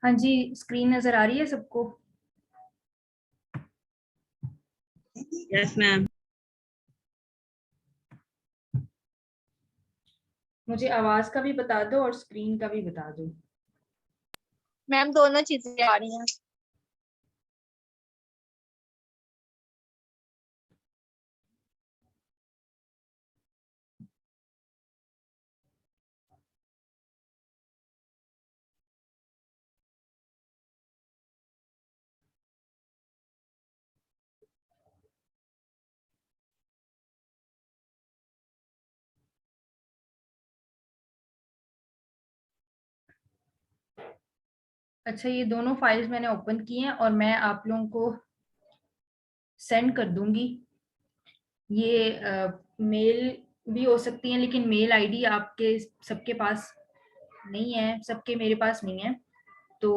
हाँ जी, स्क्रीन नजर आ रही है सबको? Yes ma'am. मुझे आवाज का भी बता दो और स्क्रीन का भी बता दो। मैम दोनों चीजें आ रही हैं। अच्छा, ये दोनों फाइल्स मैंने ओपन की हैं और मैं आप लोगों को सेंड कर दूंगी। ये मेल भी हो सकती है, लेकिन मेल आईडी आपके सबके पास नहीं है, सबके मेरे पास नहीं है। तो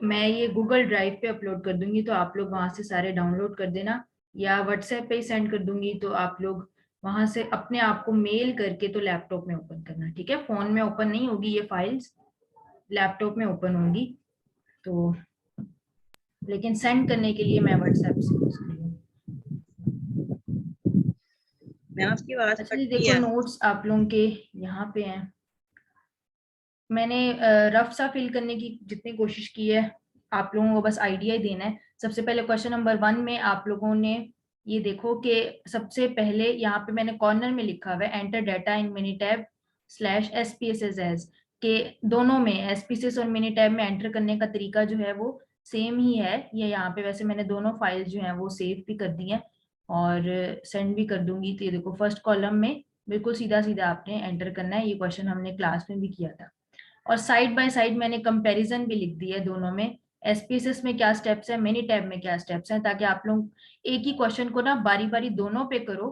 मैं ये गूगल ड्राइव पे अपलोड कर दूंगी, तो आप लोग वहां से सारे डाउनलोड कर देना, या व्हाट्सएप पे ही सेंड कर दूंगी, तो आप लोग वहां से अपने आप को मेल करके तो लैपटॉप में ओपन करना। ठीक है, फोन में ओपन नहीं होगी ये फाइल्स, लैपटॉप में ओपन होंगी। तो लेकिन सेंड करने के लिए मैं व्हाट्सएप से यूज करूँगी। मैम आपकी आवाज अच्छा कट जी, रही देखो है। नोट्स आप लोगों के यहाँ पे हैं। मैंने रफ सा फिल करने की जितनी कोशिश की है, आप लोगों को बस आइडिया ही देना है। सबसे पहले क्वेश्चन नंबर 1 में आप लोगों ने ये देखो कि सबसे पहले यहाँ पे मैंने कॉर्नर में लिखा हुआ है enter data in Minitab slash SPSS as, के दोनों में SPSS और मिनीटैब में एंटर करने का तरीका जो है वो सेम ही है। ये यहाँ पे वैसे मैंने दोनों फाइल जो है वो सेव भी कर दी है और सेंड भी कर दूंगी। तो ये देखो फर्स्ट कॉलम में बिल्कुल सीधा सीधा आपने एंटर करना है। ये क्वेश्चन हमने क्लास में भी किया था। और साइड बाय साइड मैंने कंपैरिजन भी लिख दी है दोनों में, SPSS में क्या स्टेप्स है, मिनी टैब में क्या स्टेप्स हैं, ताकि आप लोग एक ही क्वेश्चन को ना बारी बारी दोनों पे करो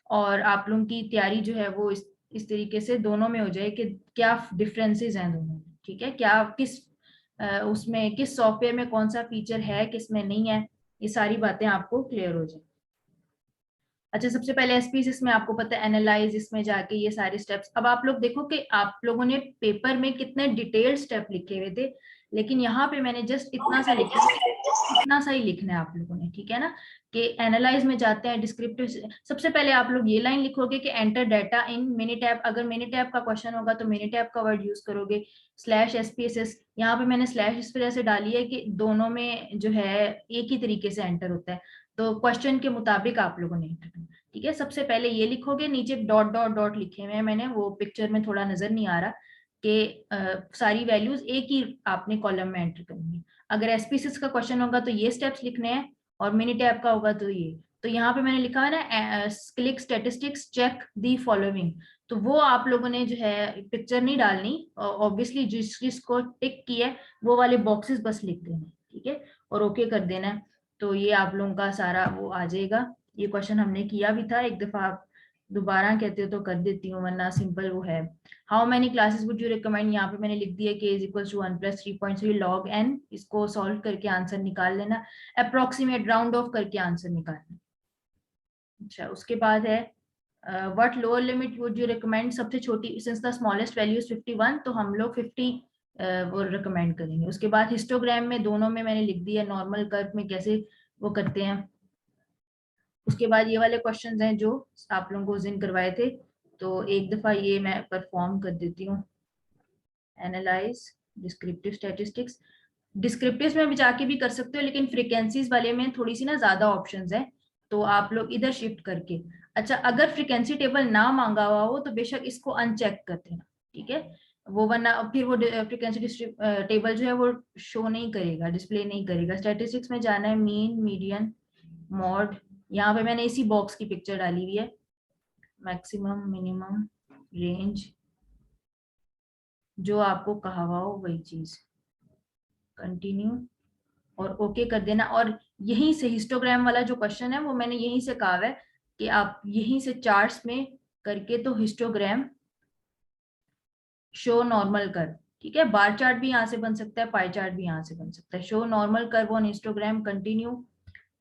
और आप लोगों की तैयारी जो है वो इस तरीके से दोनों में हो जाए कि क्या डिफरेंसेस हैं दोनों में। ठीक है, क्या किस उसमें किस सॉफ्टवेयर में कौन सा फीचर है, किस में नहीं है, ये सारी बातें आपको क्लियर हो जाए। अच्छा, सबसे पहले SPSS में आपको पता है एनालाइज, इसमें जाके ये सारे स्टेप्स। अब आप लोग देखो कि आप लोगों ने पेपर में कितने डिटेल्ड स्टेप लिखे हुए थे, लेकिन यहाँ पे मैंने जस्ट इतना सा लिखा है, इतना सा ही लिखना है आप लोगों ने। ठीक है ना, कि एनालाइज में जाते हैं डिस्क्रिप्टिव। सबसे पहले आप लोग ये लाइन लिखोगे कि enter data in mini tab, अगर मिनी टैब का क्वेश्चन होगा तो मिनी टैब का वर्ड यूज करोगे। स्लैश SPSS, यहाँ पे मैंने स्लैश इस वजह से डाली है कि दोनों में जो है एक ही तरीके से एंटर होता है, तो क्वेश्चन के मुताबिक आप लोगों ने एंटर करना। ठीक है, सबसे पहले ये लिखोगे, नीचे डॉट डॉट डॉट लिखे हुए हैं मैंने, वो पिक्चर में थोड़ा नजर नहीं आ रहा, कि सारी वैल्यूज एक ही आपने कॉलम में एंटर करनी है। अगर SPSS का क्वेश्चन होगा तो ये स्टेप्स लिखने हैं, और मिनी टैब का होगा तो ये। तो यहाँ पे मैंने लिखा है ना click statistics check the following, तो वो आप लोगों ने जो है पिक्चर नहीं डालनी, ऑब्वियसली जिसको टिक किया है वो वाले बॉक्सेस बस लिख देने। ठीक है, और ओके कर देना है। तो ये आप लोगों का सारा वो आ जाएगा। ये क्वेश्चन हमने किया भी था एक दफा, आप दोबारा कहते हो तो कर देती हूँ, वरना सिंपल वो है। How many classes would you recommend, यहाँ पे मैंने लिख दिया कि is equal to 1 + 3.3 log n, इसको सॉल्व करके आंसर निकाल लेना, अप्रोक्सीमेट राउंड ऑफ करके आंसर निकालना। अच्छा, उसके बाद है what lower limit would you recommend, सबसे छोटी, since the smallest value is 51, तो हम लोग 50 वो रिकमेंड करेंगे। उसके बाद हिस्टोग्राम में दोनों में मैंने लिख दिया नॉर्मल कर्व में कैसे वो करते हैं। उसके बाद ये वाले क्वेश्चंस हैं जो आप लोगों को उस दिन करवाए थे, तो एक दफा ये मैं परफॉर्म कर देती हूँ। एनालाइज डिस्क्रिप्टिव स्टैटिस्टिक्स, डिस्क्रिप्टिव में भी जाके भी कर सकते हो, लेकिन फ्रीक्वेंसीज वाले में थोड़ी सी ना ज्यादा ऑप्शंस है, तो आप लोग इधर शिफ्ट करके। अच्छा, अगर फ्रीक्वेंसी टेबल ना मांगा हुआ हो तो बेशक इसको अनचेक कर देना। ठीक है, वो वरना फिर वो फ्रीक्वेंसी टेबल जो है वो शो नहीं करेगा, डिस्प्ले नहीं करेगा। स्टैटिस्टिक्स में जाना है मीन मीडियन मॉड, यहाँ पे मैंने इसी बॉक्स की पिक्चर डाली हुई है, मैक्सिमम मिनिमम रेंज, जो आपको कहा हुआ हो वही चीज, कंटिन्यू और ओके कर देना। और यहीं से हिस्टोग्राम वाला जो क्वेश्चन है वो मैंने यहीं से कहा है कि आप यहीं से चार्ट्स में करके तो हिस्टोग्राम शो नॉर्मल कर। ठीक है, बार चार्ट भी यहाँ से बन सकता है, पाई चार्ट भी यहाँ से बन सकता है। Show normal curve on histogram continue,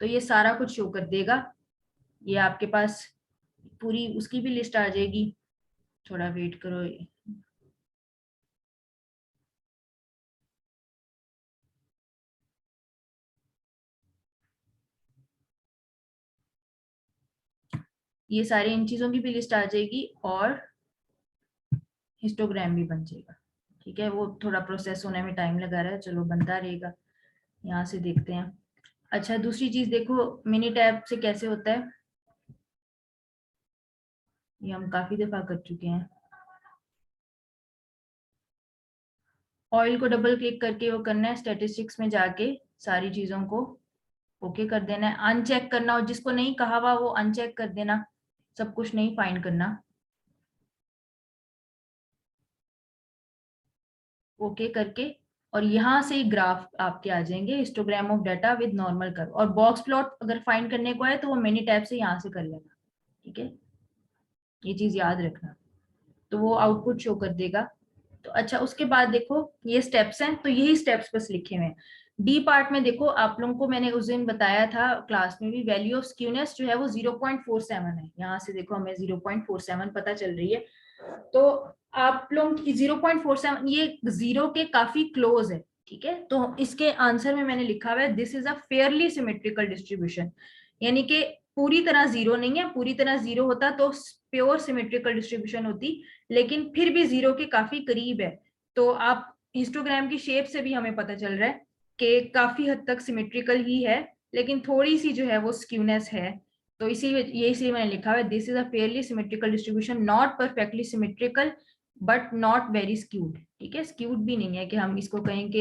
तो ये सारा कुछ शो कर देगा। ये आपके पास पूरी उसकी भी लिस्ट आ जाएगी, थोड़ा वेट करो। ये सारे इन चीजों की भी लिस्ट आ जाएगी और हिस्टोग्राम भी बन जाएगा। ठीक है, वो थोड़ा प्रोसेस होने में टाइम लगा रहा है, चलो बनता रहेगा। यहाँ से देखते हैं। अच्छा, दूसरी चीज देखो मिनी टैब से कैसे होता है, ये हम काफी दफा कर चुके हैं। ऑयल को डबल क्लिक करके वो करना है, स्टैटिस्टिक्स में जाके सारी चीजों को ओके कर देना है। अनचेक करना, और जिसको नहीं कहा हुआ वो अनचेक कर देना, सब कुछ नहीं फाइंड करना। ओके करके, और यहाँ से ग्राफ आपके आ जाएंगे, histogram of data with normal curve. और बॉक्स प्लॉट अगर फाइंड करने को है तो वो मिनी टैब से यहाँ से कर लेना। ठीक है, ये चीज याद रखना, तो वो आउटपुट शो कर देगा। तो अच्छा, उसके बाद देखो ये स्टेप्स हैं, तो यही स्टेप्स बस लिखे हुए हैं। डी पार्ट में देखो, आप लोगों को मैंने उस दिन बताया था क्लास में भी, वैल्यू ऑफ स्क्यूनेस जो है वो 0.47 है। यहाँ से देखो हमें 0.47 पता चल रही है। तो आप लोग 0.47 ये जीरो के काफी क्लोज है। ठीक है, तो इसके आंसर में मैंने लिखा हुआ है this is a fairly symmetrical distribution, यानी कि पूरी तरह जीरो नहीं है। पूरी तरह जीरो होता तो प्योर सिमेट्रिकल डिस्ट्रीब्यूशन होती, लेकिन फिर भी जीरो के काफी करीब है। तो आप हिस्टोग्राम की शेप से भी हमें पता चल रहा है कि काफी हद तक सिमेट्रिकल ही है, लेकिन थोड़ी सी जो है वो स्क्यूनेस है। तो इसीलिए मैंने लिखा है this is a fairly symmetrical distribution, not perfectly symmetrical but not very skewed. ठीक है, स्क्यूड भी नहीं है कि हम इसको कहें कि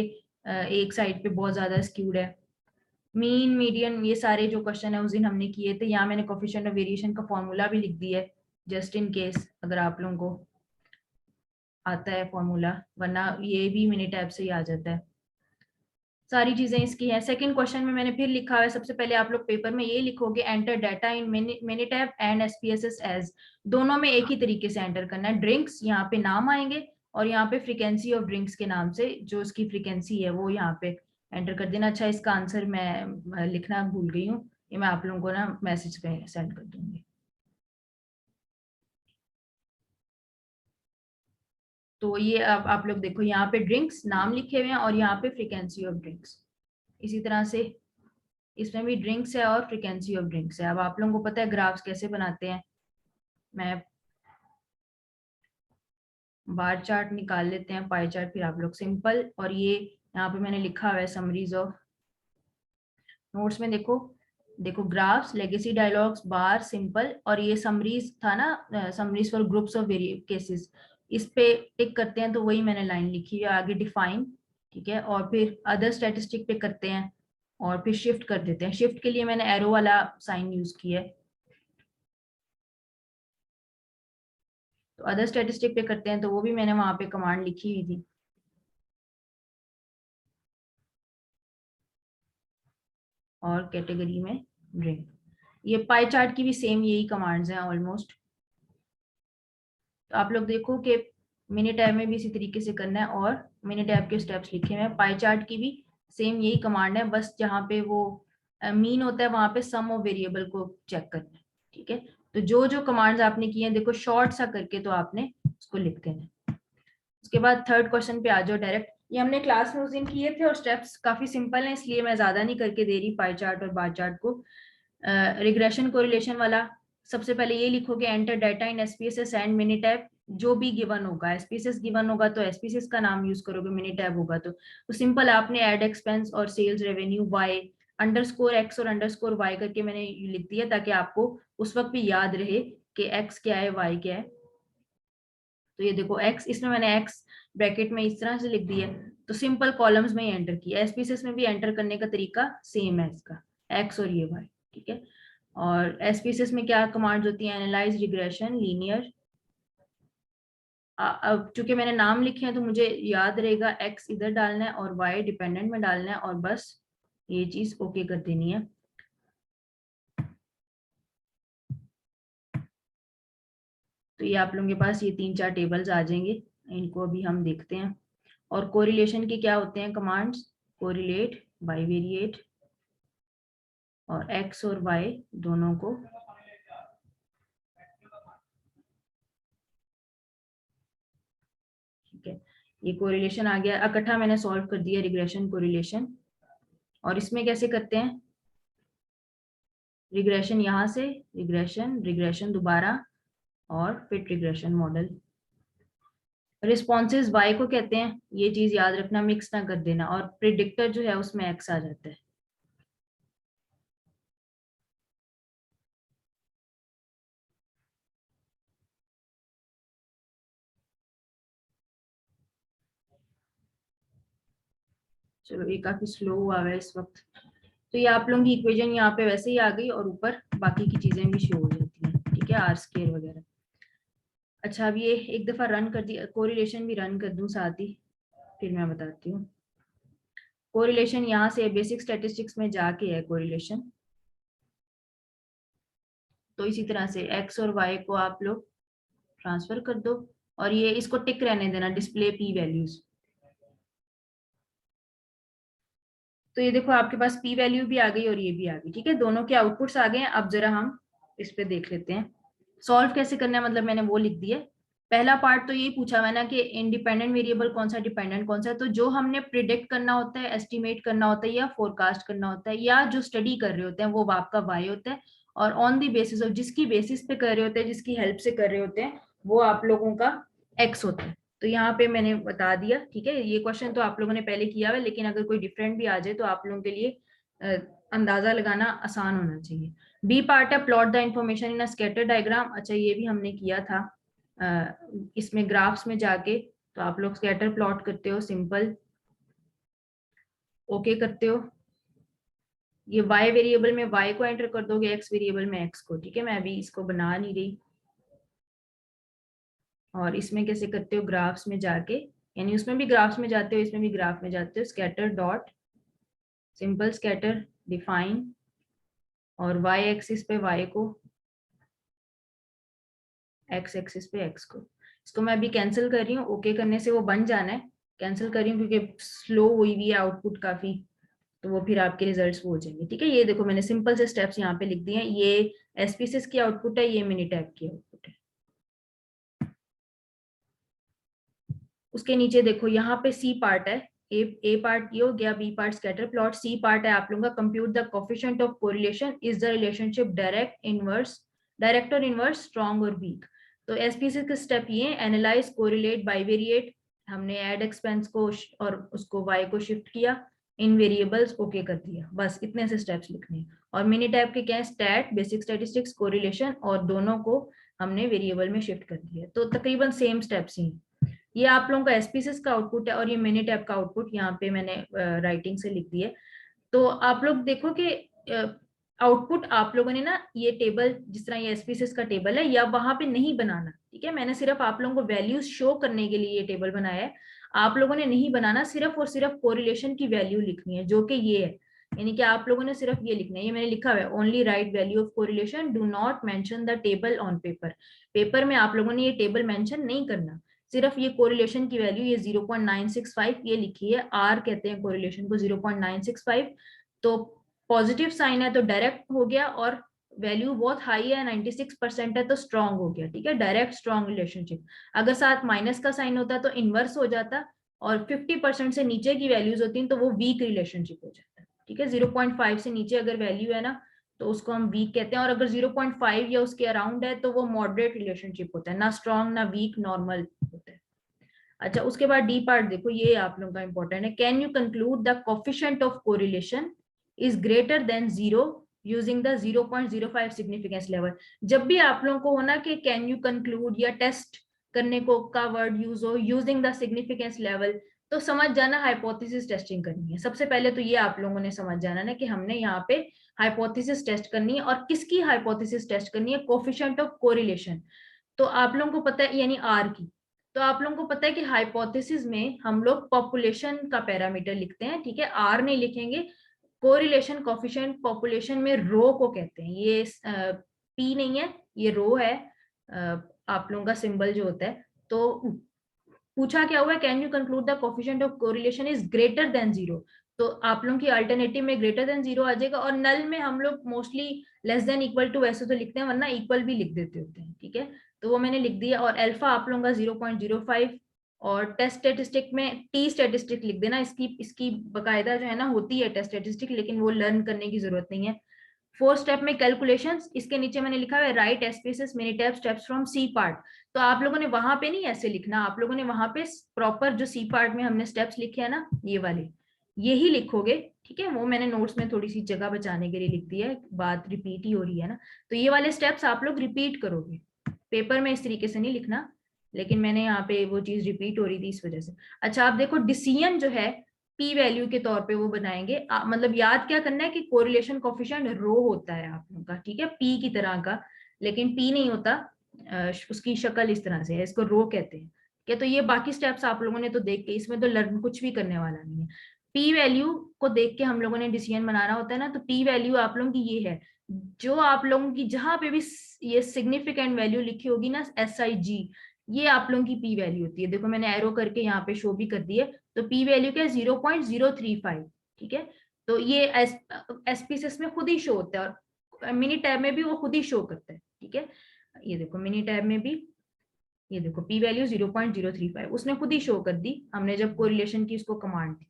एक साइड पे बहुत ज्यादा स्क्यूड है। मीन मीडियन ये सारे जो क्वेश्चन है उस दिन हमने किए थे। यहाँ मैंने कोफिशिएंट ऑफ वेरिएशन का फॉर्मूला भी लिख दिया है, जस्ट इन केस अगर आप लोगों को आता है फॉर्मूला, वरना ये भी मिनी टैब से ही आ जाता है। सारी चीजें इसकी है। सेकंड क्वेश्चन में मैंने फिर लिखा है, सबसे पहले आप लोग पेपर में ये लिखोगे enter data in Minitab and SPSS as, दोनों में एक ही तरीके से एंटर करना है। ड्रिंक्स यहाँ पे नाम आएंगे और यहाँ पे फ्रीक्वेंसी ऑफ ड्रिंक्स के नाम से जो उसकी फ्रीक्वेंसी है वो यहाँ पे एंटर कर देना। अच्छा, इसका आंसर मैं लिखना भूल गई हूँ, ये मैं आप लोगों को ना मैसेज पे सेंड कर दूंगी। तो ये अब आप लोग देखो, यहाँ पे ड्रिंक्स नाम लिखे हुए हैं और यहाँ पे फ्रीक्वेंसी ऑफ ड्रिंक्स। इसी तरह से इसमें भी ड्रिंक्स है और फ्रीक्वेंसी ऑफ ड्रिंक्स है। अब आप लोगों को पता है ग्राफ्स कैसे बनाते हैं, मैं बार चार्ट निकाल लेते हैं, पाई चार्ट फिर आप लोग सिंपल। और ये यहाँ पे मैंने लिखा हुआ है समरीज ऑफ नोट्स में, देखो देखो ग्राफ्स, लेगेसी डायलॉग्स, बार, सिंपल, और ये समरीज था ना, summaries for groups of cases, इस पे टिक करते हैं तो वही मैंने लाइन लिखी है। आगे डिफाइन, ठीक है, और फिर अदर स्टैटिस्टिक पे करते हैं और फिर शिफ्ट कर देते हैं। शिफ्ट के लिए मैंने एरो वाला साइन यूज किया है। तो अदर स्टैटिस्टिक पे करते हैं तो वो भी मैंने वहां पे कमांड लिखी हुई थी। और कैटेगरी में ड्रिंक, ये पाई चार्ट की भी सेम यही कमांड्स हैं ऑलमोस्ट। तो आप लोग देखो कि मिनी टैब में भी इसी तरीके से करना है और मिनी टैब के स्टेप्स लिखे हुए हैं। पाई चार्ट की भी सेम यही कमांड है, बस जहाँ पे वो मीन होता है वहां पे सम ऑफ वेरिएबल को चेक करना है। ठीक है, तो जो जो कमांड्स आपने किए हैं देखो शॉर्ट सा करके तो आपने उसको लिख देना है। उसके बाद थर्ड क्वेश्चन पे आ जाओ डायरेक्ट। ये हमने क्लास में उस दिन किए थे और स्टेप्स काफी सिंपल हैं, इसलिए मैं ज्यादा नहीं करके दे रही पाई चार्ट और बार चार्ट को। रिग्रेशन कोरिलेशन वाला, सबसे पहले ये लिखोगे enter data in SPSS and mini tab, जो भी गिवन होगा, एसपीएसएस गिवन होगा तो एसपीएसएस का नाम यूज करोगे, मिनी टैब होगा तो सिंपल आपने एड एक्सपेंस और sales revenue Y underscore X और अंडरस्कोर वाई करके मैंने लिख दिया ताकि आपको उस वक्त भी याद रहे कि एक्स क्या है वाई क्या है। तो ये देखो एक्स, इसमें मैंने एक्स ब्रैकेट में इस तरह से लिख दिया, तो सिंपल कॉलम्स में ही एंटर किया। एसपीएसएस में भी एंटर करने का तरीका सेम है इसका, एक्स और ये वाई। ठीक है, और एसपीएसएस में क्या कमांड्स होती हैं, एनालाइज, रिग्रेशन, लीनियर। अब चूंकि मैंने नाम लिखे हैं तो मुझे याद रहेगा एक्स इधर डालना है और वाई डिपेंडेंट में डालना है और बस ये चीज ओके कर देनी है। तो ये आप लोगों के पास ये 3-4 टेबल्स आ जाएंगे, इनको अभी हम देखते हैं। और कोरिलेशन के क्या होते हैं कमांड्स, कोरिलेट, बाइवेरिएट और एक्स और वाई दोनों को। ठीक है, ये कोरिलेशन आ गया, इकट्ठा मैंने सॉल्व कर दिया रिग्रेशन कोरिलेशन। और इसमें कैसे करते हैं, रिग्रेशन यहाँ से, रिग्रेशन दोबारा, और fit regression model. Responses Y को कहते हैं, ये चीज याद रखना, मिक्स ना कर देना, और प्रिडिक्टर जो है उसमें एक्स आ जाता है। चलो ये काफी स्लो हुआ है इस वक्त। तो ये आप लोगों की इक्वेशन यहाँ पे वैसे ही आ गई, और ऊपर बाकी की चीजें भी शो हो जाती हैं, ठीक है, आर स्केयर वगैरह। अच्छा, अब ये एक दफा रन कर दिया, कोरिलेशन भी रन कर दूं साथ ही, फिर मैं बताती हूँ। कोरिलेशन यहाँ से बेसिक स्टैटिस्टिक्स में जाके है कोरिलेशन। तो इसी तरह से एक्स और वाई को आप लोग ट्रांसफर कर दो, और ये इसको टिक रहने देना, डिस्प्ले पी वैल्यूज। तो ये देखो आपके पास पी वैल्यू भी आ गई और ये भी आ गई, ठीक है, दोनों के आउटपुट्स आ गए हैं। अब जरा हम इस पे देख लेते हैं सॉल्व कैसे करना है, मतलब मैंने वो लिख दिया। पहला पार्ट तो यही पूछा हुआ है ना कि इंडिपेंडेंट वेरिएबल कौन सा, डिपेंडेंट कौन सा है। तो जो हमने प्रिडिक्ट करना होता है, एस्टिमेट करना होता है, या फोरकास्ट करना होता है, या जो स्टडी कर रहे होते हैं, वो आपका वाई होता है। और ऑन द बेसिस ऑफ, जिसकी बेसिस पे कर रहे होते हैं, जिसकी हेल्प से कर रहे होते हैं, वो आप लोगों का एक्स होता है। तो यहाँ पे मैंने बता दिया, ठीक है। ये क्वेश्चन तो आप लोगों ने पहले किया हुआ है, लेकिन अगर कोई डिफरेंट भी आ जाए तो आप लोगों के लिए अंदाजा लगाना आसान होना चाहिए। बी पार्ट है plot the information in a scatter diagram. अच्छा, ये भी हमने किया था इसमें ग्राफ्स में जाके। तो आप लोग स्कैटर प्लॉट करते हो, सिंपल ओके करते हो। ये y वेरिएबल में y को एंटर कर दोगे, x वेरिएबल में x को, ठीक है। मैं अभी इसको बना नहीं रही। और इसमें कैसे करते हो, ग्राफ्स में जाके, यानी उसमें भी ग्राफ्स में जाते हो, इसमें भी ग्राफ में जाते हो। Scatter dot, simple scatter define, और y एक्सिस पे y को, x एक्सिस पे x को। इसको मैं अभी कैंसिल कर रही हूँ, ओके करने से वो बन जाना है। कैंसिल कर रही हूँ क्योंकि स्लो हुई हुई है आउटपुट काफी, तो वो फिर आपके रिजल्ट्स वो हो जाएंगे, ठीक है। ये देखो मैंने सिंपल से स्टेप्स यहाँ पे लिख दिए हैं। ये एसपीसीएस की आउटपुट है, ये मिनीटैब की आउटपुट है। उसके नीचे देखो यहाँ पे सी पार्ट है। ए पार्ट ये हो गया, B part scatter plot, C part है आप लोगों का compute the coefficient of correlation, is the relationship direct, inverse, direct और इनवर्स, स्ट्रॉन्ग और वीक। तो एसपीसी का स्टेप ये, एनालाइज, कोरिलेट, बाइवेरिएट। हमने ऐड एक्सपेंस को और उसको वाई को शिफ्ट किया, इन वेरिएबल्स ओके कर दिया, बस इतने से स्टेप्स लिखने हैं। और मिनी टैब के क्या है, स्टैट, बेसिक स्टैटिस्टिक्स, कोरिलेशन, और दोनों को हमने वेरिएबल में शिफ्ट कर दिया। तो तकरीबन सेम स्टेप्स ही। ये आप लोगों का एसपीसीएस का आउटपुट है, और ये मिनी टैब का आउटपुट यहाँ पे मैंने राइटिंग से लिख दिया। तो आप लोग देखो कि आउटपुट आप लोगों ने ना, ये टेबल जिस तरह ये एसपीसीएस का टेबल है, या वहां पे नहीं बनाना, ठीक है। मैंने सिर्फ आप लोगों को वैल्यूज शो करने के लिए ये टेबल बनाया है। आप लोगों ने नहीं बनाना, सिर्फ और सिर्फ कोरिलेशन की वैल्यू लिखनी है, जो कि ये है। यानी कि आप लोगों ने सिर्फ ये लिखना है, ये मैंने लिखा हुआ है, only right value of correlation, do not mention the table on paper. Paper में आप लोगों ने ये टेबल मेंशन नहीं करना, सिर्फ ये कोरिलेशन की वैल्यू, ये 0.965 ये लिखी है। आर कहते हैं कोरिलेशन को, 0.965। तो पॉजिटिव साइन है तो डायरेक्ट हो गया, और वैल्यू बहुत हाई है, 96% है, तो स्ट्रॉन्ग हो गया, ठीक है, डायरेक्ट स्ट्रॉन्ग रिलेशनशिप। अगर साथ माइनस का साइन होता तो इनवर्स हो जाता, और 50% से नीचे की वैल्यूज होती हैं तो वो वीक रिलेशनशिप हो जाता है, ठीक है। 0.5 से नीचे अगर वैल्यू है ना, तो उसको हम वीक कहते हैं, और अगर 0.5 या उसके अराउंड है तो वो मॉडरेट रिलेशनशिप होता है, ना स्ट्रॉन्ग ना वीक, नॉर्मल होता है। अच्छा, उसके बाद डी पार्ट देखो, ये आप लोगों का इंपॉर्टेंट है। Can you conclude the coefficient of correlation is greater than 0 using the 0.05 significance level. जब भी आप लोगों को होना कि कैन यू कंक्लूड या टेस्ट करने को का वर्ड यूज हो यूजिंग द सिग्निफिकेंस लेवल, तो समझ जाना हाइपोथेसिस टेस्टिंग करनी है। सबसे पहले तो ये आप लोगों ने समझ जाना ना कि हमने यहाँ पे हाइपोथेसिस टेस्ट करनी है, और किसकी हाइपोथेसिस टेस्ट करनी है, कोफिशिएंट ऑफ कोरिलेशन। तो आप लोगों को पता है, यानी आर की। तो आप लोगों को पता है कि हाइपोथेसिस में हम लोग पॉपुलेशन का पैरामीटर लिखते हैं, ठीक है, आर नहीं लिखेंगे। कोरिलेशन कोफिशिएंट पॉपुलेशन में रो को कहते हैं, ये पी नहीं है, ये रो है। आप लोगों का सिंबल जो होता है। तो पूछा क्या हुआ है, can you conclude the coefficient of correlation is greater than 0। तो आप लोगों की अल्टरनेटिव में ग्रेटर देन 0 आ जाएगा, और नल में हम लोग mostly less than equal to वैसे तो लिखते हैं, वरना इक्वल भी लिख देते होते हैं, ठीक है। तो वो मैंने लिख दिया। और अल्फा आप लोगों का 0.05, और टेस्ट स्टेटिस्टिक में टी स्टेटिस्टिक लिख देना। इसकी इसकी बकायदा जो है ना होती है टेस्ट स्टेटिस्टिक, लेकिन वो लर्न करने की जरूरत नहीं है। 4 स्टेप में कैलकुलेशंस, इसके नीचे मैंने लिखा है write SPSS Minitab steps from C part. तो आप लोगों ने वहां पे नहीं ऐसे लिखना, आप लोगों ने वहां पे प्रॉपर जो सी पार्ट में हमने स्टेप्स लिखे हैं ना, ये वाले यही लिखोगे, ठीक है। वो मैंने नोट्स में थोड़ी सी जगह बचाने के लिए लिख दिया है, बात रिपीट ही हो रही है ना, तो ये वाले स्टेप्स आप लोग रिपीट करोगे। पेपर में इस तरीके से नहीं लिखना, लेकिन मैंने यहाँ पे वो चीज रिपीट हो रही थी इस वजह से। अच्छा आप देखो डिसीजन जो है पी वैल्यू के तौर पे वो बनाएंगे, मतलब याद क्या करना है कि कोरिलेशन कोफिशिएंट रो होता है आप लोगों का, ठीक है, पी की तरह का, लेकिन पी नहीं होता, उसकी शक्ल इस तरह से है, इसको रो कहते हैं। क्या तो ये बाकी स्टेप्स आप लोगों ने तो देख के, इसमें तो लर्न कुछ भी करने वाला नहीं है। पी वैल्यू को देख के हम लोगों ने डिसीजन बनाना होता है ना, तो पी वैल्यू आप लोगों की ये है, जो आप लोगों की जहां पे भी ये सिग्निफिकेंट वैल्यू लिखी होगी ना SIG, ये आप लोगों की पी वैल्यू होती है। देखो मैंने एरो करके यहाँ पे शो भी कर दी है, तो पी वैल्यू क्या है 0.035, ठीक है। तो ये एसपीएसएस में खुद ही शो होता है, और मिनी टैब में भी वो खुद ही शो करता है, ठीक है। ये देखो मिनी टैब में भी, ये देखो पी वैल्यू 0.035 उसने खुद ही शो कर दी, हमने जब कोरिलेशन की उसको कमांड दी।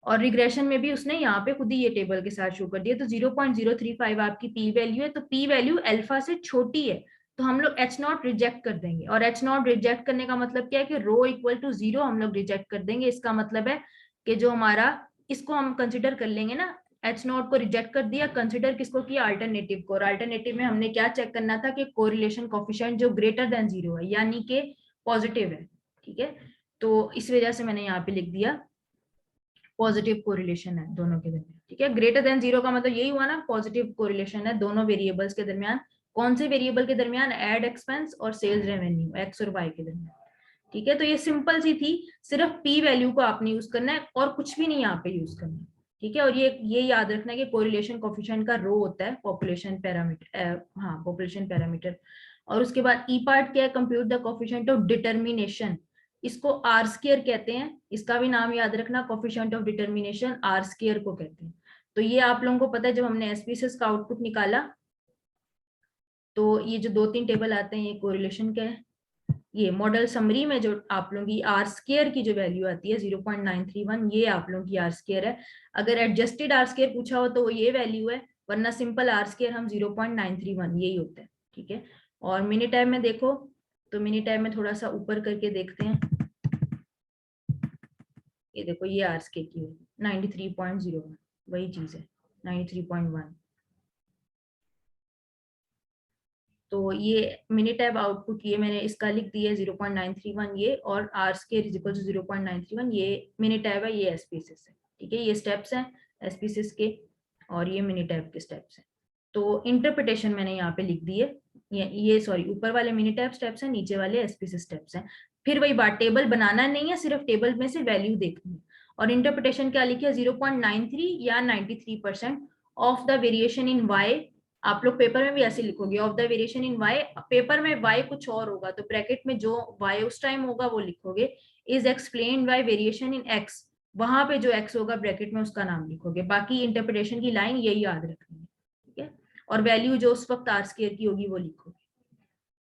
और रिग्रेशन में भी उसने यहाँ पे खुद ही ये टेबल के साथ शो कर दिया। तो 0.035 आपकी पी वैल्यू है, तो पी वैल्यू अल्फा से छोटी है, तो हम लोग एच नॉट रिजेक्ट कर देंगे। और एच नॉट रिजेक्ट करने का मतलब क्या है कि रो इक्वल टू 0 हम लोग रिजेक्ट कर देंगे। इसका मतलब है कि जो हमारा, इसको हम कंसिडर कर लेंगे ना, एच नॉट को रिजेक्ट कर दिया, कंसिडर किसको किया, अल्टरनेटिव को। और अल्टरनेटिव में हमने क्या चेक करना था कि कोरिलेशन कोफिशिएंट जो ग्रेटर देन 0 है, यानी कि पॉजिटिव है, ठीक है। तो इस वजह से मैंने यहाँ पे लिख दिया पॉजिटिव कोरिलेशन है दोनों के दरमियान, ठीक है। ग्रेटर देन 0 का मतलब यही हुआ ना, पॉजिटिव कोरिलेशन है दोनों वेरिएबल्स के दरमियान। कौन से वेरिएबल के दरमियान, एड एक्सपेंस और सेल्स रेवेन्यू, एक्स और वाई के दरमियान, ठीक है। तो ये सिंपल सी थी, सिर्फ पी वैल्यू को आपने यूज करना है और कुछ भी नहीं यहाँ पे यूज करना है, ठीक है। और ये याद रखना है कि कोरिलेशन कोफिशिएंट का रो होता है पॉपुलेशन पैरामीटर, हाँ पॉपुलेशन पैरामीटर। और उसके बाद ई पार्ट क्या है, compute the coefficient of determination, इसको आर स्केयर कहते हैं, इसका भी नाम याद रखना, coefficient of determination R square को कहते हैं। तो ये आप लोगों को पता है, जब हमने एसपीएसएस का आउटपुट निकाला, तो ये जो 2-3 टेबल आते हैं, ये कोरिलेशन का है। ये मॉडल समरी में जो आप लोगों की आर स्केयर की जो वैल्यू आती है 0.931, ये आप लोगों की आर स्केयर है। अगर एडजस्टेड आर स्केयर पूछा हो तो वो ये वैल्यू है, वरना सिंपल आर स्केयर हम 0.931 यही होता है, ठीक है। और मिनी टाइम में देखो, तो मिनी टाइम में थोड़ा सा ऊपर करके देखते हैं, ये देखो ये आर स्केयर की वैल्यू 93.01, वही चीज है 93.1। तो ये मिनी टैब आउटपुट ये मैंने इसका लिख दिया 0.931 ये, और R square is equal to 0.931, ये मिनी टैब है, ये एसपीएसएस है, ठीक है। ये स्टेप्स हैं एसपीएसएस के, और ये मिनी टैब के स्टेप्स हैं। तो इंटरप्रिटेशन मैंने यहाँ पे लिख दी है, ये सॉरी ऊपर वाले मिनी टैब स्टेप्स हैं, नीचे वाले एसपीएसएस स्टेप्स हैं। फिर वही बात, टेबल बनाना नहीं है, सिर्फ टेबल में से वैल्यू देखनी है। और इंटरप्रिटेशन क्या लिखा है, 0.93 या 93% of the variation in Y. आप लोग पेपर में भी ऐसे लिखोगे, of the variation in Y, paper में वाई कुछ और होगा, तो ब्रैकेट में जो वाई उस टाइम होगा वो लिखोगे, is explained bye variation in x, वहां पे जो एक्स होगा ब्रैकेट में उसका नाम लिखोगे। बाकी इंटरप्रिटेशन की लाइन यही याद रखनी है, ठीक है। और वैल्यू जो उस वक्त आर स्क्वायर की होगी वो लिखोगे।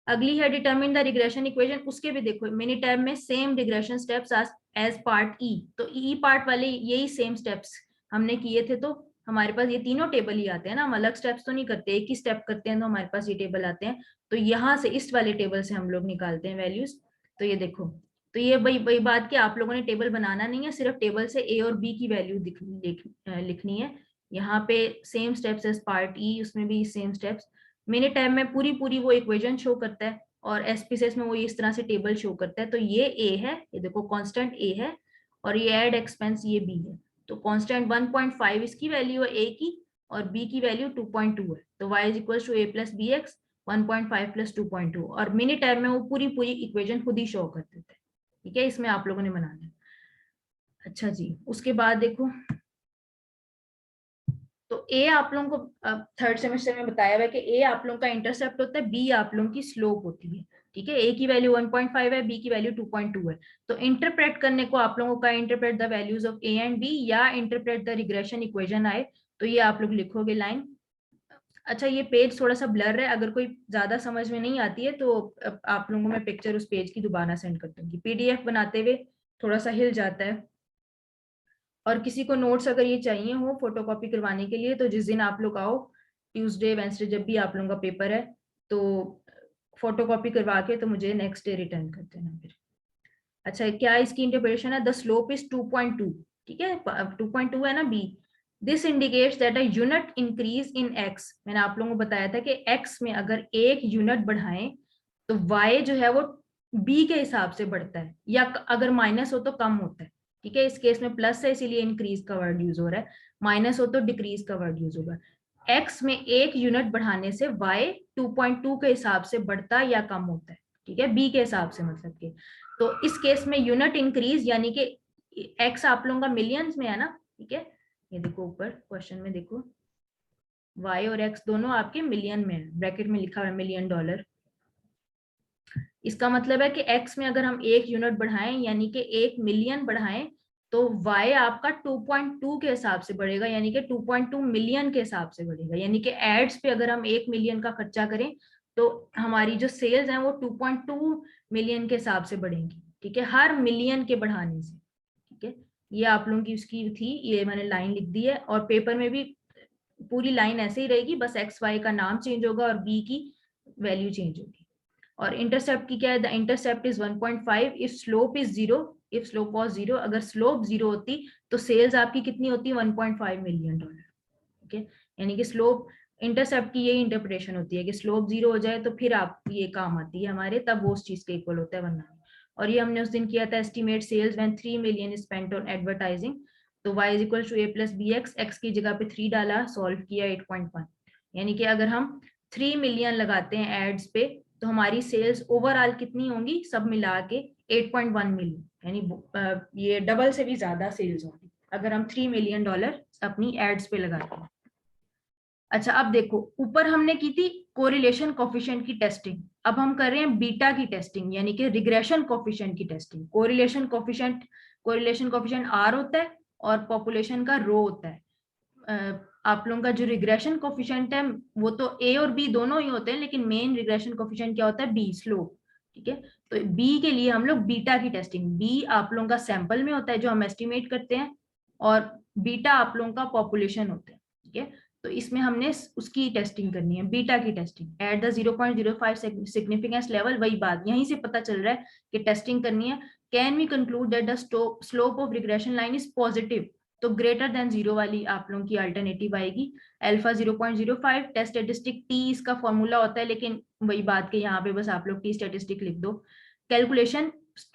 अगली है डिटरमिन द रिग्रेशन इक्वेशन, उसके भी देखो मिनी टैब में same regression steps as part E, तो ई पार्ट वाले यही सेम स्टेप्स हमने किए थे, तो हमारे पास ये तीनों टेबल ही आते हैं ना, हम अलग स्टेप्स तो नहीं करते, एक ही स्टेप करते हैं तो हमारे पास ये टेबल आते हैं। तो यहाँ से इस वाले टेबल से हम लोग निकालते हैं वैल्यूज। तो ये देखो, तो ये वही बात कि आप लोगों ने टेबल बनाना नहीं है, सिर्फ टेबल से ए और बी की वैल्यू लिखनी है। यहाँ पे सेम स्टेप्स एज पार्ट ई, उसमें भी सेम स्टेप्स। मिनी टाइम में पूरी वो इक्वेशन शो करता है, और एसपीएसएस में वो इस तरह से टेबल शो करता है। तो ये ए है, ये देखो कांस्टेंट ए है, और ये ऐड एक्सपेंस ये बी है। तो कांस्टेंट 1.5 इसकी वैल्यू है ए की, और बी की वैल्यू 2.2 है। तो y is equal to A plus B X 1.5 plus 2.2, और मिनी टाइम में वो पूरी इक्वेशन खुद ही शो कर देता है, ठीक है। इसमें आप लोगों ने बनाना है। अच्छा जी, उसके बाद देखो, तो ए आप लोगों को थर्ड सेमेस्टर में बताया हुआ है कि ए आप लोगों का इंटरसेप्ट होता है, बी आप लोगों की स्लोप होती है, ठीक है। ए की वैल्यू 1.5 है, बी की वैल्यू 2.2 है। तो इंटरप्रेट करने को आप लोगों का interpret the values of A and B, या इंटरप्रेट द रिग्रेशन इक्वेशन आए, तो ये आप लोग लिखोगे लाइन। अच्छा ये पेज थोड़ा सा ब्लर है, अगर कोई ज्यादा समझ में नहीं आती है तो आप लोगों को मैं पिक्चर उस पेज की दोबारा सेंड कर दूंगी। पीडीएफ बनाते हुए थोड़ा सा हिल जाता है। और किसी को नोट्स अगर ये चाहिए हो फोटोकॉपी करवाने के लिए, तो जिस दिन आप लोग आओ ट्यूसडे वेंसडे जब भी आप लोगों का पेपर है तो फोटोकॉपी करवा के तो मुझे नेक्स्ट डे रिटर्न कर देना फिर। अच्छा, क्या इसकी इंटरप्रिटेशन है? द स्लोप इज 2.2, ठीक है, 2.2 है ना B. This indicates that a unit increase in X. मैंने आप लोगों को बताया था कि एक्स में अगर 1 यूनिट बढ़ाएं तो वाई जो है वो बी के हिसाब से बढ़ता है, या अगर माइनस हो तो कम होता है, ठीक है। इस केस में प्लस है इसीलिए इंक्रीज का वर्ड यूज हो रहा है, माइनस हो तो डिक्रीज का वर्ड यूज होगा। एक्स में 1 यूनिट बढ़ाने से वाई 2.2 के हिसाब से बढ़ता है या कम होता है, ठीक है, बी के हिसाब से मतलब के। तो इस केस में यूनिट इंक्रीज यानी कि एक्स आप लोगों का मिलियंस में है ना, ठीक है, ये देखो ऊपर क्वेश्चन में देखो, वाई और एक्स दोनों आपके मिलियन में है, ब्रैकेट में लिखा हुआ है मिलियन डॉलर। इसका मतलब है कि एक्स में अगर हम 1 यूनिट बढ़ाएं यानी कि 1 मिलियन बढ़ाएं तो वाई आपका 2.2 के हिसाब से बढ़ेगा, यानी कि 2.2 मिलियन के हिसाब से बढ़ेगा। यानी कि एड्स पे अगर हम 1 मिलियन का खर्चा करें तो हमारी जो सेल्स हैं वो 2.2 मिलियन के हिसाब से बढ़ेंगी, ठीक है, हर मिलियन के बढ़ाने से, ठीक है। ये आप लोगों की उसकी थी, ये मैंने लाइन लिख दी है, और पेपर में भी पूरी लाइन ऐसे ही रहेगी, बस एक्स वाई का नाम चेंज होगा और बी की वैल्यू चेंज होगी। और इंटरसेप्ट की क्या है? The intercept is 1.5 if slope is 0, if slope was 0, अगर स्लोप 0 होती तो सेल्स आपकी कितनी होती? 1.5 मिलियन डॉलर, ठीक है। यानी कि स्लोप, इंटरसेप्ट की यही इंटरप्रिटेशन होती है कि स्लोप 0 हो जाए तो फिर आप ये काम आती है हमारे, तब वो उस चीज के इक्वल होता है वरना। और ये हमने उस दिन किया था, estimate sales when 3 million spent on advertising, तो y is equal to a plus B X, X की जगह पे 3 डाला, सॉल्व किया 8.1। यानी कि अगर हम 3 मिलियन लगाते हैं एड्स पे तो हमारी सेल्स ओवरऑल कितनी होंगी सब मिला के? 8.1 मिलियन, यानी ये डबल से भी ज्यादा सेल्स होंगी अगर हम 3 मिलियन डॉलर अपनी एड्स पे लगाते हैं। अच्छा, अब देखो ऊपर हमने की थी कोरिलेशन कोफिशिएंट की टेस्टिंग, अब हम कर रहे हैं बीटा की टेस्टिंग यानी कि रिग्रेशन कोफिशिएंट की टेस्टिंग। कोरिलेशन कोफिशिएंट आर होता है और पॉपुलेशन का रो होता है। आप लोगों का जो रिग्रेशन कोफिशिएंट है वो तो ए और बी दोनों ही होते हैं, लेकिन मेन रिग्रेशन कोफिशिएंट क्या होता है? बी, स्लोप, ठीक है। तो बी के लिए हम लोग बीटा की टेस्टिंग, बी आप लोगों का सैंपल में होता है जो हम एस्टिमेट करते हैं, और बीटा आप लोगों का पॉपुलेशन होता है, ठीक है। तो इसमें हमने उसकी टेस्टिंग करनी है, बीटा की testing at the 0.05 significance level. वही बात यहीं से पता चल रहा है कि टेस्टिंग करनी है। Can we conclude that the slope of regression line is positive, तो ग्रेटर देन 0 वाली आप लोगों की अल्टरनेटिव आएगी। अल्फा 0.05 टेस्ट स्टेटिस्टिक टी इसका फॉर्मूला होता है, लेकिन वही बात के यहाँ पे बस आप लोग टी स्टेटिस्टिक लिख दो। कैलकुलेशन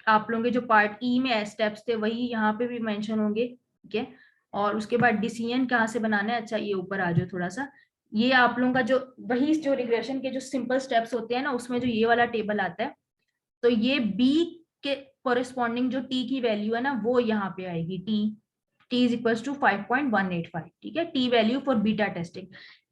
आप लोगों के जो पार्ट ई में स्टेप्स थे वही यहाँ पे भी मेंशन होंगे, ठीक है। और उसके बाद डिसीजन कहाँ से बनाना है? अच्छा, ये ऊपर आ जाओ थोड़ा सा, ये आप लोगों का जो वही जो रिग्रेशन के जो सिंपल स्टेप्स होते हैं ना उसमें जो ये वाला टेबल आता है, तो ये बी के कोरिस्पॉन्डिंग जो टी की वैल्यू है ना वो यहाँ पे आएगी, टी इज इक्वल टू 5.185, ठीक है, T value for beta testing.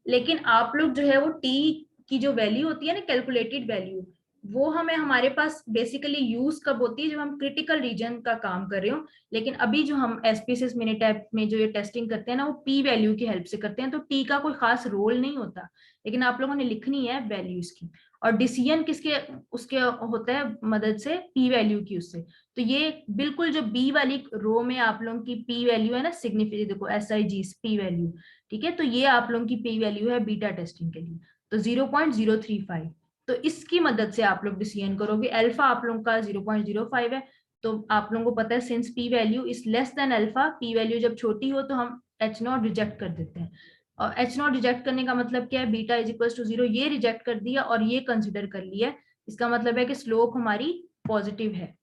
लेकिन आप लोग जो है वो टी की जो वैल्यू होती है ना, कैलकुलेटेड वैल्यू, वो हमें हमारे पास बेसिकली यूज कब होती है? जब हम क्रिटिकल रीजन का काम कर रहे हो। लेकिन अभी जो हम एसपीएसएस मिनीटैप में जो ये टेस्टिंग करते हैं ना वो पी वैल्यू की हेल्प से करते हैं, तो टी का कोई खास रोल नहीं होता, लेकिन आप लोगों ने लिखनी है वैल्यूज की। और डिसीजन किसके उसके होता है? मदद से पी वैल्यू की उससे। तो ये बिल्कुल जो बी वाली रो में आप लोगों की पी वैल्यू है ना, सिग्निफिकेंट देखो SIG पी वैल्यू, ठीक है, तो ये आप लोगों की पी वैल्यू है बीटा टेस्टिंग के लिए, तो 0.035। तो इसकी मदद से आप लोग डिसीजन करोगे। अल्फा आप लोगों का 0.05 है, तो आप लोगों को पता है since P value is less than alpha, P value जब छोटी हो तो हम H0 रिजेक्ट कर देते हैं। और H0 रिजेक्ट करने का मतलब क्या है? बीटा इज इक्वल टू 0, ये रिजेक्ट कर दिया और ये कंसिडर कर लिया, इसका मतलब है कि स्लोप हमारी पॉजिटिव है।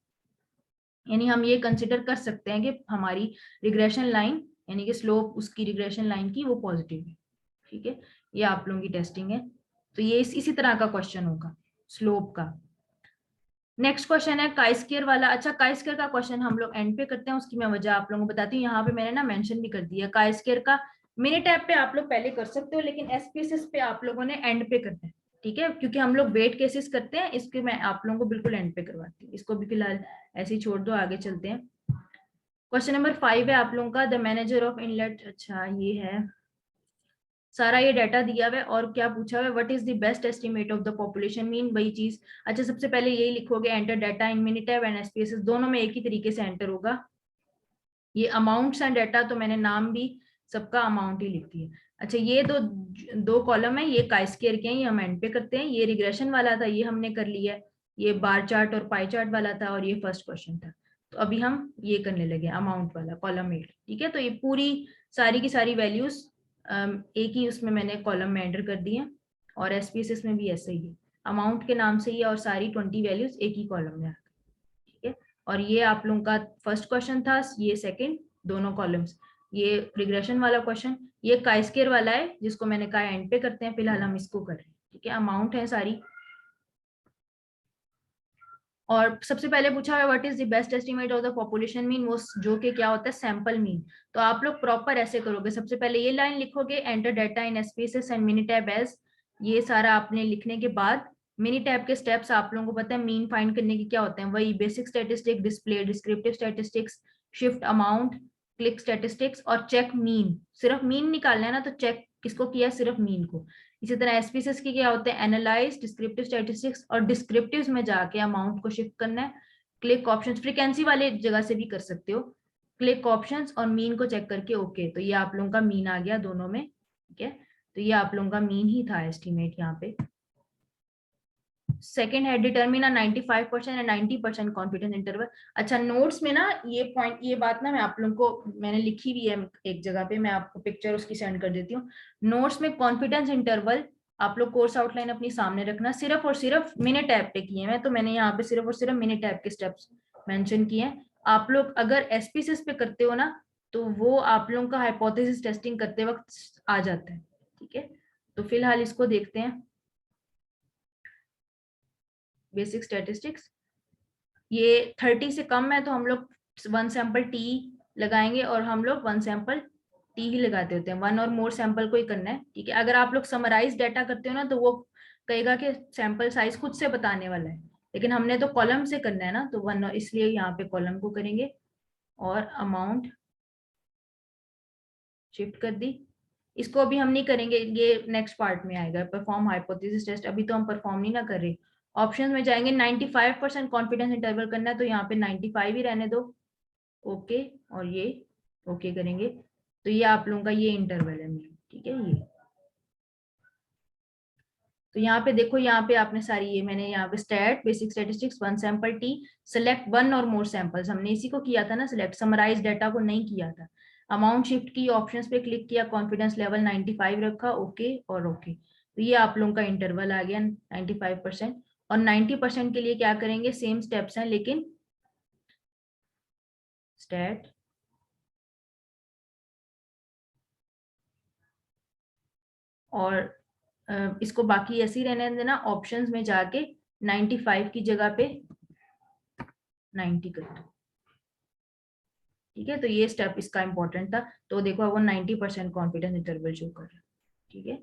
यानी हम ये कंसिडर कर सकते हैं कि हमारी रिग्रेशन लाइन यानी कि स्लोप उसकी रिग्रेशन लाइन की वो पॉजिटिव है, ठीक है। ये आप लोगों की टेस्टिंग है, तो ये इसी तरह का क्वेश्चन होगा स्लोप का। नेक्स्ट क्वेश्चन है काई स्क्वायर वाला। अच्छा, काई स्क्वायर का क्वेश्चन हम लोग एंड पे करते हैं, उसकी मैं वजह आप लोगों को बताती हूँ। यहाँ पे मैंने ना मेंशन भी कर दिया काई स्क्वायर का। मिनीटैप पे आप लोग पहले कर सकते हो, लेकिन एसपीएसएस पे आप लोगों ने एंड पे करना है, ठीक है, क्योंकि हम लोग वेट केसेस करते हैं, इसके मैं आप लोगों को बिल्कुल एंड पे करवाती हूँ। इसको भी फिलहाल ऐसे ही छोड़ दो, आगे चलते हैं। क्वेश्चन नंबर 5 है आप लोगों का, द मैनेजर ऑफ इनलेट। अच्छा, ये है सारा ये डाटा दिया हुआ है, और क्या पूछा हुआ है? What is the best estimate of the population mean, वही चीज। अच्छा, सबसे पहले यही लिखोगे, enter data in Minitab and SPSS, दोनों में एक ही तरीके से एंटर होगा। ये अमाउंट्स एंड डाटा तो मैंने नाम भी सबका अमाउंट ही लिख दिया। अच्छा, ये दो कॉलम है, ये काई स्क्वायर के हैं, ये हम एंड पे करते हैं। ये रिग्रेशन वाला था, ये हमने कर लिया। ये बार चार्ट और पाई चार्ट वाला था, और ये फर्स्ट क्वेश्चन था। तो अभी हम ये करने लगे अमाउंट वाला, कॉलम 8। ठीक है, तो ये पूरी सारी की सारी वैल्यूज एक ही उसमें मैंने कॉलम में एंटर कर दी है, और एसपीएसएस में भी ऐसे ही है, अमाउंट के नाम से ही है, और सारी 20 वैल्यूज एक ही कॉलम में आ गई। ठीक है, और ये आप लोगों का फर्स्ट क्वेश्चन था, ये सेकंड, दोनों कॉलम्स। ये रिग्रेशन वाला क्वेश्चन, ये काई स्क्वायर वाला है, जिसको मैंने कहा एंड पे करते हैं, फिलहाल हम इसको कर रहे हैं। ठीक है, अमाउंट है सारी। और सबसे पहले पूछा है what is the best estimate of the population mean, वो जो कि क्या होता है, सैंपल मीन। तो आप लोग प्रॉपर ऐसे करोगे, सबसे पहले ये लाइन लिखोगे, enter data in SPSS and Minitab as. ये सारा आपने लिखने के बाद मिनीटैब के स्टेप्स आप लोगों को पता है, मीन फाइंड करने के क्या होते हैं, वही basic statistic, display, descriptive statistics, shift amount, click statistics और चेक मीन। सिर्फ मीन निकालना है ना, तो चेक किसको किया, सिर्फ मीन को। इसी तरह एसपीएसएस के क्या होते हैं, एनालाइज, डिस्क्रिप्टिव स्टैटिस्टिक्स, और डिस्क्रिप्टिव्स में जाके अमाउंट को शिफ्ट करना है। क्लिक ऑप्शंस फ्रीक्वेंसी वाले जगह से भी कर सकते हो, क्लिक ऑप्शंस और मीन को चेक करके ओके। तो ये आप लोगों का मीन आ गया दोनों में। ठीक है, तो ये आप लोगों का मीन ही था एस्टिमेट यहाँ पे। सेकेंड है डिटर्मिन 95% एंड 90% कॉन्फिडेंस इंटरवल। अच्छा, नोट्स में ना ये पॉइंट, ये बात ना मैं आप लोगों को मैंने लिखी हुई है एक जगह पे, मैं आपको पिक्चर उसकी सेंड कर देती हूँ। नोट्स में कॉन्फिडेंस इंटरवल आप लोग कोर्स आउटलाइन अपनी सामने रखना, सिर्फ और सिर्फ मिनट ऐप पे किए हैं, तो मैंने यहाँ पे सिर्फ और सिर्फ मिनट ऐप के स्टेप्स मेंशन किए हैं। आप लोग अगर एसपीएसएस पे करते हो ना, तो वो आप लोगों का हाइपोथेसिस टेस्टिंग करते वक्त आ जाता है। ठीक है, तो फिलहाल इसको देखते हैं। बेसिक स्टैटिस्टिक्स, ये 30 से कम है तो हम लोग 1 सैंपल टी लगाएंगे, और हम लोग 1 सैंपल टी ही लगाते होते हैं, 1 और मोर सैंपल को ही करना है। ठीक है, अगर आप लोग समराइज डाटा करते हो ना, तो वो कहेगा कि सैंपल साइज खुद से बताने वाला है, लेकिन हमने तो कॉलम से करना है ना, तो 1, इसलिए यहाँ पे कॉलम को करेंगे। और अमाउंट शिफ्ट कर दी, इसको अभी हम नहीं करेंगे, ये नेक्स्ट पार्ट में आएगा, परफॉर्म हाइपोथेसिस टेस्ट, अभी तो हम परफॉर्म नहीं ना कर रहे। ऑप्शन में जाएंगे, 95% कॉन्फिडेंस इंटरवल करना है, तो यहाँ पे 95 ही रहने दो, ओके, और ये ओके करेंगे। तो ये आप लोगों का ये इंटरवल है मेन। ठीक है, ये तो यहाँ पे देखो, यहाँ पे आपने सारी, ये मैंने यहाँ पे stat basic statistics 1 sample T, select 1 और मोर सैंपल्स, हमने इसी को किया था ना सिलेक्ट, समराइज डाटा को नहीं किया था। अमाउंट शिफ्ट की, ऑप्शंस पे क्लिक किया, कॉन्फिडेंस लेवल 95 रखा, ओके और ओके। तो ये आप लोगों का इंटरवल आ गया 95%। और 90% के लिए क्या करेंगे, सेम स्टेप्स हैं, लेकिन स्टैट और इसको बाकी ऐसे ही रहने देना, ऑप्शंस में जाके 95 की जगह पे 90 कर दो। ठीक है, तो ये स्टेप इसका इंपॉर्टेंट था। तो देखो वो 90% कॉन्फिडेंस इंटरवल शो कर रहा है। ठीक है,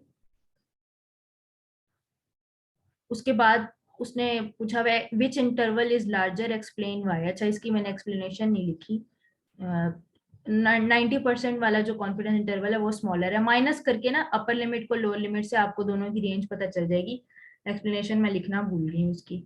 उसके बाद उसने पूछा हुआ which interval is larger, explain why. अच्छा, इसकी मैंने एक्सप्लेनेशन नहीं लिखी। 90% वाला जो कॉन्फिडेंस इंटरवल है वो स्मॉलर है, माइनस करके ना अपर लिमिट को लोअर लिमिट से आपको दोनों की रेंज पता चल जाएगी। एक्सप्लेनेशन मैं लिखना भूल गई उसकी।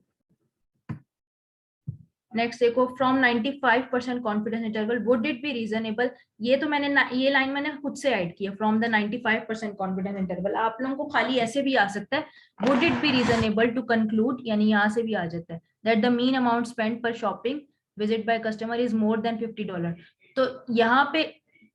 नेक्स्ट देखो, from 95% confidence interval would it be reasonable. ये तो मैंने ये लाइन मैंने खुद से ऐड किया, फ्रॉम द 95% कॉन्फिडेंस इंटरवल। आप लोगों को खाली ऐसे भी आ सकता है, would it be reasonable to conclude, यानी यहाँ से भी आ जाता है that the mean amount spend per shopping visit by customer is more than $50। तो यहाँ पे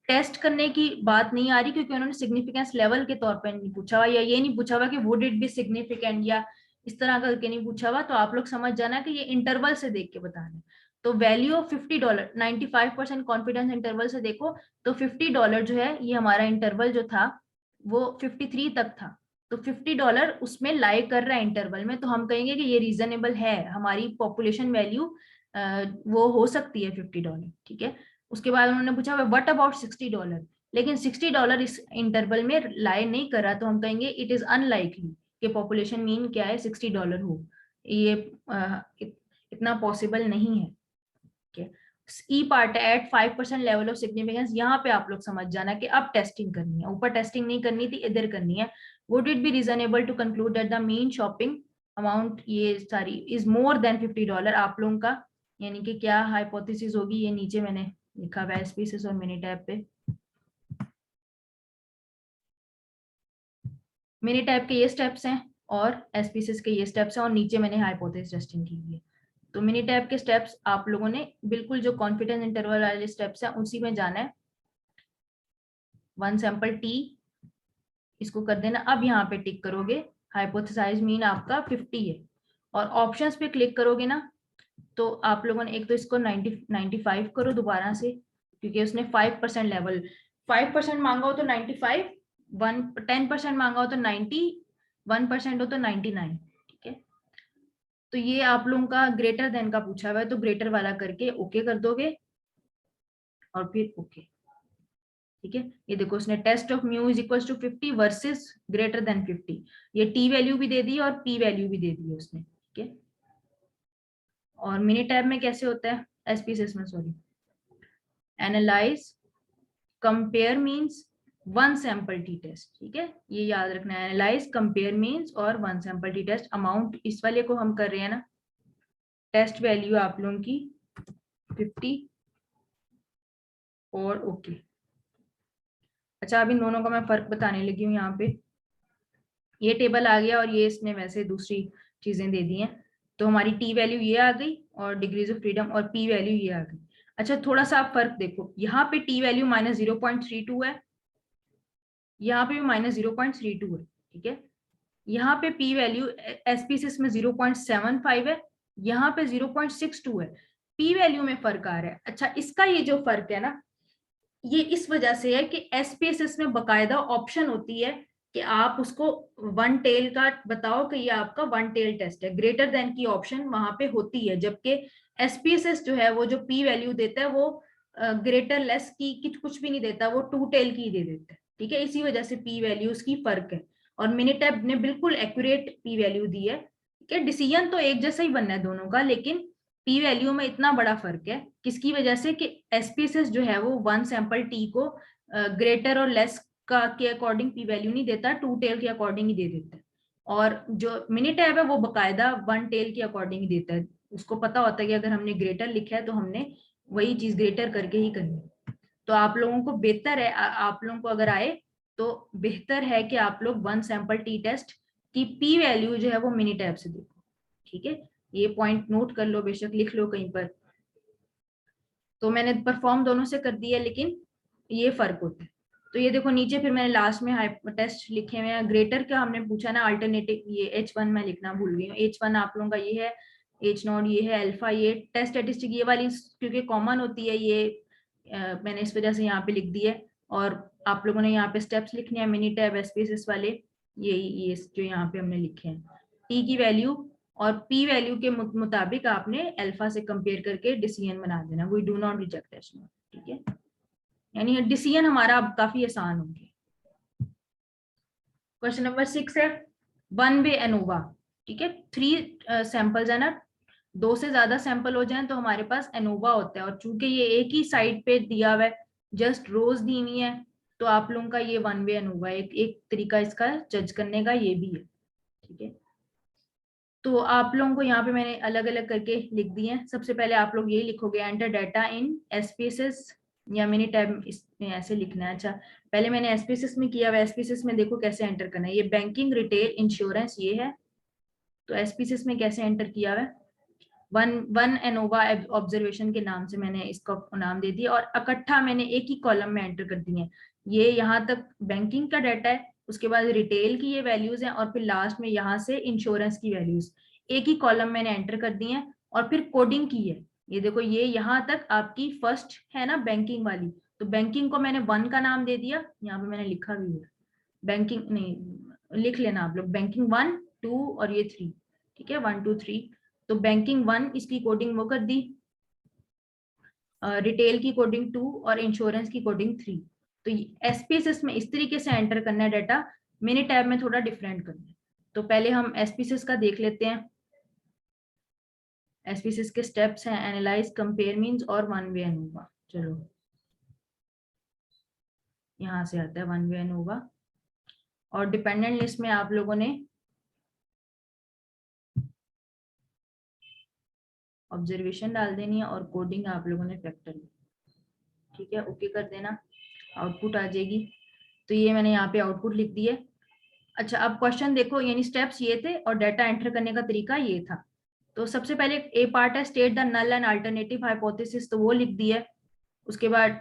टेस्ट करने की बात नहीं आ रही, क्योंकि उन्होंने सिग्निफिकेंस लेवल के तौर पर नहीं पूछा हुआ, या ये नहीं पूछा हुआ कि वुड इट बी सिग्निफिकेंट, या इस तरह करके नहीं पूछा हुआ। तो आप लोग समझ जाना कि ये इंटरवल से देख के बताना है। तो वैल्यू ऑफ $50, 95% कॉन्फिडेंस इंटरवल से देखो, तो $50 जो है, ये हमारा इंटरवल जो था वो 53 तक था। तो $50 उसमें लाई कर रहा है इंटरवल में, तो हम कहेंगे कि ये रीजनेबल है, हमारी पॉपुलेशन वैल्यू वो हो सकती है $50। ठीक है, उसके बाद उन्होंने पूछा व्हाट अबाउट $60, लेकिन $60 इस इंटरवल में लाई नहीं कर रहा, तो हम कहेंगे इट इज अनलाइकली कि पॉपुलेशन मीन क्या है, $60 हो। ये इतना पॉसिबल नहीं है। E part at 5% level of significance, यहाँ पे आप लोग समझ जाना कि अब टेस्टिंग करनी है, ऊपर टेस्टिंग नहीं करनी थी, इधर करनी है। Would it be reasonable to conclude that the mean shopping amount, ये सारी इज मोर देन $50 आप लोगों का, यानी कि क्या हाइपोथेसिस होगी, ये नीचे मैंने लिखा हुआ है स्पीसीज और मिनी टैब पे। मिनी टैब के ये स्टेप्स हैं और एसपीसिस के ये स्टेप्स हैं और नीचे मैंने हाइपोथेसिस टेस्टिंग की हुई है। तो मिनी टैब के स्टेप्स आप लोगों ने बिल्कुल जो कॉन्फिडेंस इंटरवल वाले स्टेप्स हैं उसी में जाना है। 1 सैंपल टी इसको कर देना। अब यहाँ पे टिक करोगे, हाइपोथेसाइज मीन आपका 50 है और ऑप्शंस पे क्लिक करोगे ना तो आप लोगों ने एक तो इसको 95 करो दोबारा से, क्योंकि उसने 5% लेवल 5% मांगा हो तो 95, 10% मांगा हो तो 90, 1% हो तो 99। ठीक है, तो ये आप लोगों का ग्रेटर देन का पूछा हुआ है तो ग्रेटर वाला करके ओके कर दोगे और फिर ओके। ठीक है, ये देखो उसने test of mu is equal to 50 versus greater than 50, ये टी वैल्यू भी दे दी और पी वैल्यू भी दे दी है उसने। ठीक है, और मिनी टैब में कैसे होता है, एसपीसीएस में sorry, analyse compare means 1 sample T test. ठीक है, ये याद रखना है, एनालाइज कंपेयर मींस और 1 सैंपल टी टेस्ट। अमाउंट इस वाले को हम कर रहे हैं ना, टेस्ट वैल्यू आप लोगों की 50 और ओके। अच्छा, अब इन दोनों का मैं फर्क बताने लगी हूँ। यहाँ पे ये टेबल आ गया और ये इसने वैसे दूसरी चीजें दे दी हैं, तो हमारी टी वैल्यू ये आ गई और डिग्रीज ऑफ फ्रीडम और पी वैल्यू ये आ गई। अच्छा, थोड़ा सा आप फर्क देखो, यहाँ पे टी वैल्यू -0.32 है, यहाँ पे भी -0.32 है। ठीक है, यहाँ पे पी वैल्यू एसपीसीएस में 0.75 है, यहाँ पे 0.62 है, पी वैल्यू में फर्क आ रहा है। अच्छा, इसका ये जो फर्क है ना, ये इस वजह से है कि एसपीएसएस में बकायदा ऑप्शन होती है कि आप उसको 1 टेल का बताओ कि ये आपका 1 टेल टेस्ट है, ग्रेटर देन की ऑप्शन वहां पे होती है, जबकि एसपीएसएस जो है वो जो पी वैल्यू देता है वो ग्रेटर लेस की कुछ भी नहीं देता, वो 2 टेल की दे देता है। ठीक है, इसी वजह से पी वैल्यूज की फर्क है और मिनिटैब ने बिल्कुल एक्यूरेट पी वैल्यू दी है। ठीक है, डिसीजन तो एक जैसा ही बनना है दोनों का, लेकिन पी वैल्यू में इतना बड़ा फर्क है किसकी वजह से कि एसपीएसएस जो है वो 1 सैंपल टी को ग्रेटर और लेस का के अकॉर्डिंग पी वैल्यू नहीं देता, 2 टेल के अकॉर्डिंग ही दे देता है। और जो मिनी टैब है वो बकायदा 1 टेल के अकॉर्डिंग ही देता है, उसको पता होता है कि अगर हमने ग्रेटर लिखा है तो हमने वही चीज ग्रेटर करके ही करनी है। तो आप लोगों को बेहतर है, आप लोगों को अगर आए तो बेहतर है कि आप लोग 1 सैंपल टी टेस्ट की पी वैल्यू जो है वो मिनी टैब से देखो। ठीक है, ये पॉइंट नोट कर लो, बेशक लिख लो कहीं पर। तो मैंने परफॉर्म दोनों से कर दिया, लेकिन ये फर्क होता है। तो ये देखो नीचे फिर मैंने लास्ट में टेस्ट लिखे हुए हैं। ग्रेटर का हमने पूछा ना, अल्टरनेटिव ये H1 मैं लिखना भूल गई हूँ। H1 आप लोगों का ये है, H0 ये है, अल्फा ये टेस्ट स्टैटिस्टिक ये वाली क्योंकि कॉमन होती है ये मैंने इस वजह से यहाँ पे लिख दी है। और आप लोगों ने यहाँ पे स्टेप्स लिखने हैं मिनी टैब एसपीएसएस वाले, ये जो यहाँ पे हमने लिखे हैं। टी की वैल्यू और पी वैल्यू के मुताबिक आपने अल्फा से कंपेयर करके डिसीजन बना देना। We do not reject H0। ठीक है, यानी डिसीजन हमारा अब काफी आसान हो गया। क्वेश्चन नंबर 6 है 1 वे एनोवा। ठीक है, 3 सैंपल्स है ना, 2 से ज्यादा सैंपल हो जाएं तो हमारे पास एनोवा होता है, और चूंकि ये एक ही साइड पे दिया हुआ है, जस्ट रोज दी हुई है, तो आप लोगों का ये 1 वे एनोवा एक तरीका इसका जज करने का ये भी है। ठीक है, तो आप लोगों को यहाँ पे मैंने अलग अलग करके लिख दिए हैं। सबसे पहले आप लोग यही लिखोगे, एंटर डाटा इन एसपीएसएस या मिनी टैब, इसमें ऐसे लिखना है। अच्छा, पहले मैंने एसपीएसएस में किया हुआ, एसपीएसएस में देखो कैसे एंटर करना है। ये बैंकिंग, रिटेल, इंश्योरेंस ये है, तो एसपीएसएस में कैसे एंटर किया हुआ है, वन एनोवा ऑब्जर्वेशन के नाम से मैंने इसका नाम दे दिया, और इकट्ठा मैंने एक ही कॉलम में एंटर कर दिए हैं। ये यहाँ तक बैंकिंग का डाटा है, उसके बाद रिटेल की ये वैल्यूज हैं, और फिर लास्ट में यहाँ से इंश्योरेंस की वैल्यूज एक ही कॉलम मैंने एंटर कर दी हैं, और फिर कोडिंग की है। ये देखो, ये यहाँ तक आपकी फर्स्ट है ना बैंकिंग वाली, तो बैंकिंग को मैंने 1 का नाम दे दिया, यहाँ पे मैंने लिखा भी है बैंकिंग, नहीं लिख लेना आप लोग, बैंकिंग 1 2 और ये 3। ठीक है, 1 2 3, तो बैंकिंग 1 इसकी कोडिंग वो कर दी, रिटेल की कोडिंग 2 और इंश्योरेंस की कोडिंग 3। तो एसपीएसएस में इस तरीके से एंटर करना है डाटा, मिनी टैब में थोड़ा डिफरेंट करना है। तो पहले हम एसपीएसएस का देख लेते हैं। एसपीएसएस के स्टेप्स हैं एनालाइज, कंपेयर मींस और 1 वे एनोवा। चलो यहाँ से आता है 1 वे एनोवा, और डिपेंडेंट लिस्ट में आप लोगों ने ऑब्जर्वेशन डाल देनी है और कोडिंग आप लोगों ने फैक्टर। ठीक है, ओके कर देना, आउटपुट आ जाएगी। तो ये मैंने यहाँ पे आउटपुट लिख दी है। अच्छा, अब क्वेश्चन देखो, यानी स्टेप्स ये थे और डाटा एंटर करने का तरीका ये था। तो सबसे पहले ए पार्ट है state the null and alternative hypothesis, तो वो लिख दी है। उसके बाद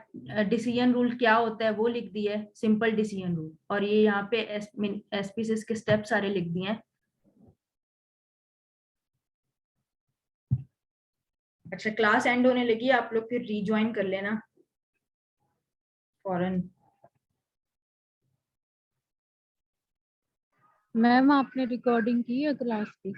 डिसीजन रूल क्या होता है वो लिख दिया है, सिंपल डिसीजन रूल। और ये यहाँ पे एसपीसिस के स्टेप सारे लिख दिए हैं। अच्छा, क्लास एंड होने लगी, आप लोग फिर रीज्वाइन कर लेना फौरन। मैम आपने रिकॉर्डिंग की है क्लास की?